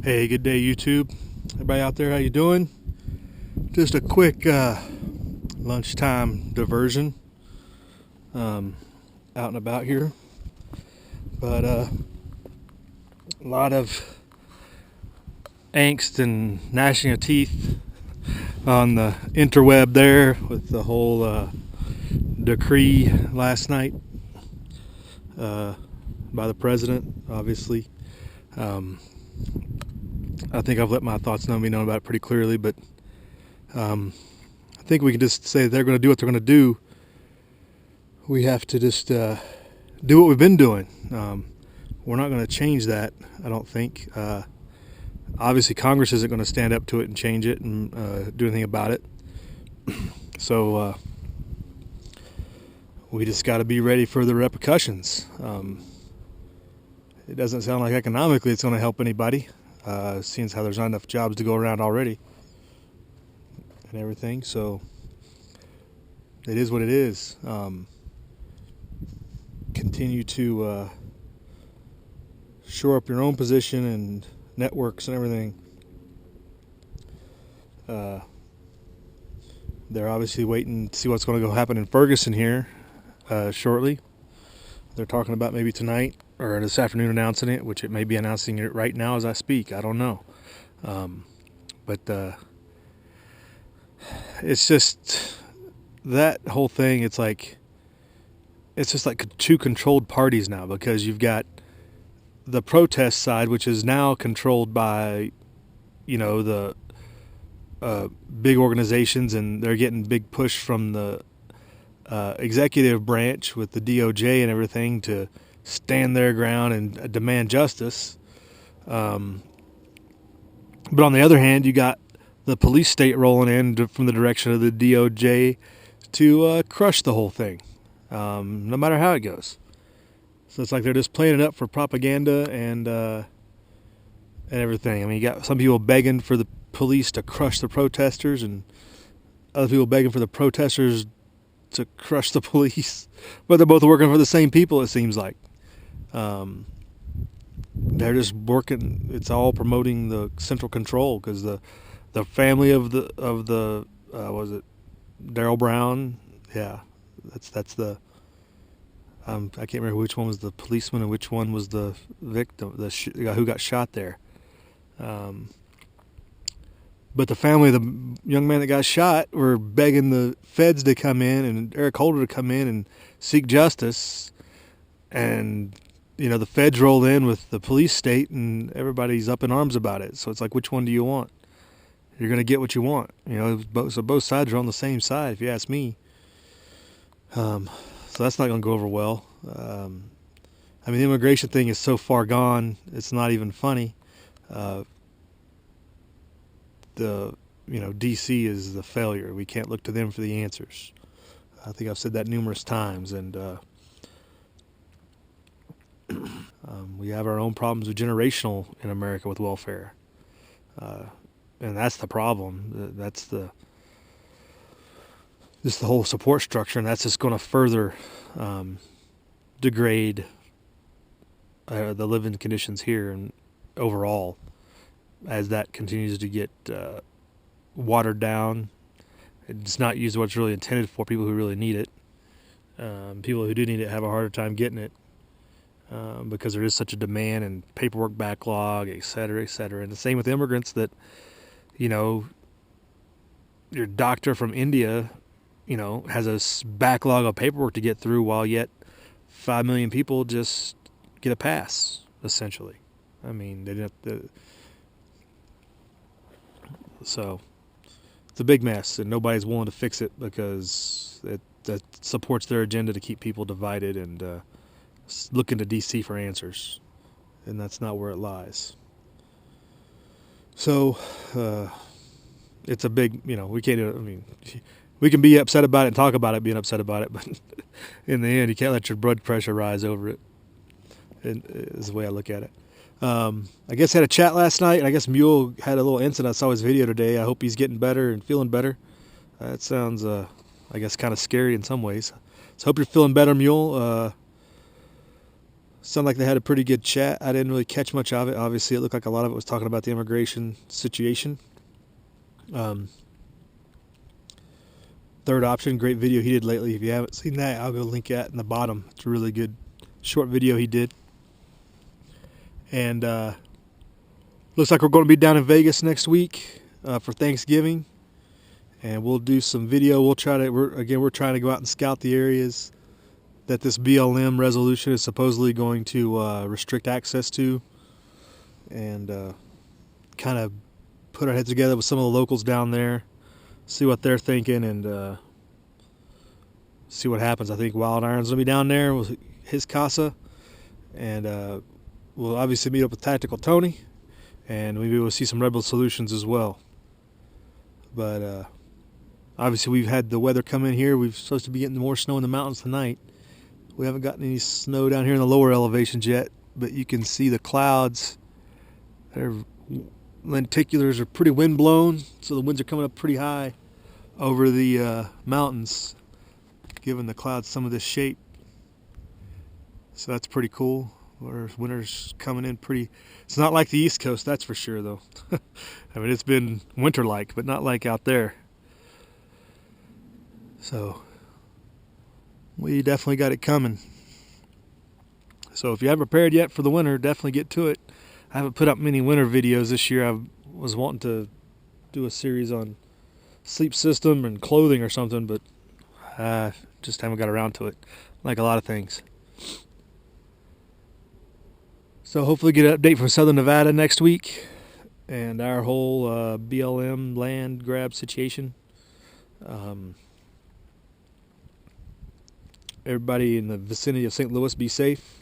Hey, good day, YouTube. Everybody out there, how you doing? Just a quick lunchtime diversion out and about here. But a lot of angst and gnashing of teeth on the interweb there with the whole decree last night by the president, obviously. I think I've let my thoughts be known about it pretty clearly, but I think we can just say they're going to do what they're going to do. We have to just do what we've been doing. We're not going to change that, I don't think. Obviously, Congress isn't going to stand up to it and change it and do anything about it. So we just got to be ready for the repercussions. It doesn't sound like economically it's going to help anybody. Seeing how there's not enough jobs to go around already and everything, so it is what it is. Continue to shore up your own position and networks and everything. They're obviously waiting to see what's going to go happen in Ferguson here shortly. They're talking about maybe tonight or this afternoon announcing it, which it may be announcing it right now as I speak. I don't know. But it's just that whole thing. It's just like two controlled parties now, because you've got the protest side, which is now controlled by, the big organizations, and they're getting big push from the executive branch with the DOJ and everything to stand their ground and demand justice. But on the other hand, you got the police state rolling in from the direction of the DOJ to crush the whole thing, no matter how it goes. So it's like they're just playing it up for propaganda and everything. I mean, you got some people begging for the police to crush the protesters, and other people begging for the protesters to crush the police. But they're both working for the same people, it seems like. They're just working. It's all promoting the central control, because the family of the was it Darryl Brown? Yeah, that's the. I can't remember which one was the policeman and which one was the victim, the guy who got shot there. But the family of the young man that got shot were begging the feds to come in and Eric Holder to come in and seek justice. And, the feds rolled in with the police state, and everybody's up in arms about it. So it's like, which one do you want? You're going to get what you want. So both sides are on the same side, if you ask me. So that's not going to go over well. The immigration thing is so far gone, it's not even funny. DC is the failure. We can't look to them for the answers. I think I've said that numerous times, and we have our own problems with generational in America with welfare, and that's the problem. That's just the whole support structure, and that's just going to further degrade the living conditions here and overall, as that continues to get watered down. It's not used what it's really intended for. People who really need it, people who do need it, have a harder time getting it because there is such a demand and paperwork backlog, et cetera, et cetera. And the same with immigrants, that your doctor from India has a backlog of paperwork to get through, while yet 5 million people just get a pass, essentially. I mean, they didn't have to. So it's a big mess, and nobody's willing to fix it, because that supports their agenda to keep people divided and looking to DC for answers, and that's not where it lies. So it's a big, we can't. We can be upset about it and talk about it being upset about it, but in the end, you can't let your blood pressure rise over it. Is the way I look at it. I guess I had a chat last night, and I guess Mule had a little incident. I saw his video today. I hope he's getting better and feeling better. That sounds, I guess, kind of scary in some ways. So hope you're feeling better, Mule. Sounded like they had a pretty good chat. I didn't really catch much of it. Obviously, it looked like a lot of it was talking about the immigration situation. Third option, great video he did lately. If you haven't seen that, I'll go link that in the bottom. It's a really good short video he did. And looks like we're going to be down in Vegas next week for Thanksgiving. And we'll do some video. We're trying to go out and scout the areas that this BLM resolution is supposedly going to restrict access to, and kind of put our heads together with some of the locals down there, see what they're thinking, and see what happens. I think Wild Iron's going to be down there with his casa, and we'll obviously meet up with Tactical Tony, and maybe we'll see some Rebel Solutions as well. But obviously we've had the weather come in here. We're supposed to be getting more snow in the mountains tonight. We haven't gotten any snow down here in the lower elevations yet, but you can see the clouds. Their lenticulars are pretty wind blown, so the winds are coming up pretty high over the mountains, giving the clouds some of this shape. So that's pretty cool. Winter's coming in pretty. It's not like the East Coast, that's for sure, though. I mean, it's been winter-like, but not like out there. So we definitely got it coming. So if you haven't prepared yet for the winter, definitely get to it. I haven't put up many winter videos this year. I was wanting to do a series on sleep system and clothing or something, but I just haven't got around to it, like a lot of things. So hopefully get an update from Southern Nevada next week and our whole BLM land grab situation. Everybody in the vicinity of St. Louis, be safe.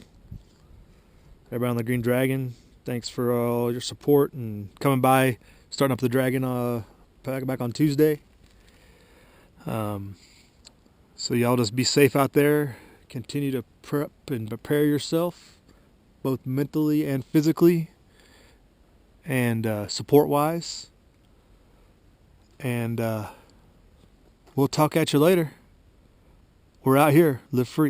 Everybody on the Green Dragon, thanks for all your support and coming by, starting up the Dragon back on Tuesday. So y'all just be safe out there. Continue to prep and prepare yourself, both mentally and physically, and support-wise. And we'll talk at you later. We're out here. Live free.